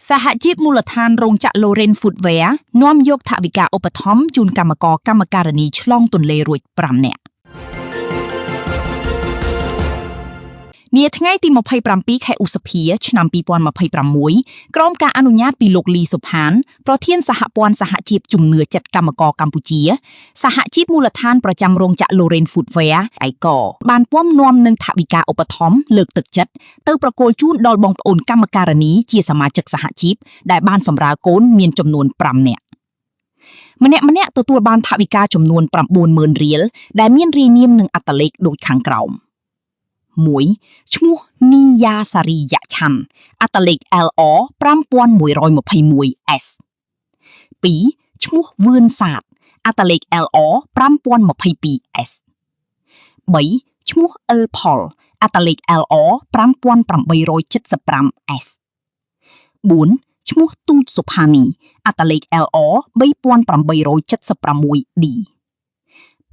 សហជីពមូលដ្ឋានរោងចក្រ Loren Footwear នាំយកថវិកាឧបត្ថម្ភជូនកម្មករកម្មការិនីឆ្លងទន្លេរួច5នាក់នាថ្ងៃទី27ខែឧសភាឆ្នាំ2026ក្រោមការអនុញ្ញាតពីលោកលីសុផានប្រធានសហព័ន្ធសហជីពជំនឿចិត្តកម្មករកម្ពុជាសហជីពមូលដ្ឋានប្រចាំរោងចក្រ Loren Footwear ឯកបានពំនាំនឹងថវិកាឧបត្ថម្ភលើកទឹកចិត្តទៅប្រគល់ជូនដល់បងប្អូនកម្មការិនីជាសមាជិកសហជីពដែលបានសម្រាលកូនមានចំនួន5នាក់ម្នាក់ទទួលបានថវិកាចំនួន 90000 រៀលដែលមានរាយនាមនឹងអត្តលេខដូចខាងក្រោម1ឈ្មោះនីយ៉ាសារីយ៉ាឆាន់អត្តលេខ LR 5121S 2ឈ្មោះវឿនសាទអត្តលេខ LR 5022S 3ឈ្មោះអិលផលអត្តលេខ LR 5875S 4ឈ្មោះទូចសុផានីអត្តលេខ LR 3876D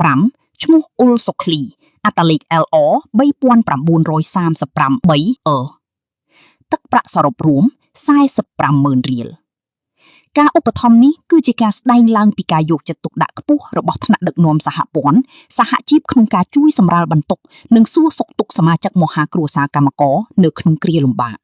5ឈ្មោះអ៊ុលសុឃ្លីអត្តលេខ LR 3935 ទឹកប្រាក់សរុបរួម 450,000 រៀលការឧបត្ថម្ភនេះគឺជាការស្ដែងឡើងពីការយកចិត្តទុកដាក់ខ្ពស់របស់ថ្នាក់ដឹកនាំសហព័ន្ធសហជីពក្នុងការជួយសម្រាលបន្ទុកនិងសួរសុខទុក្ខសមាជិកមហាគ្រួសារកម្មករនៅក្នុងគ្រាលំបាក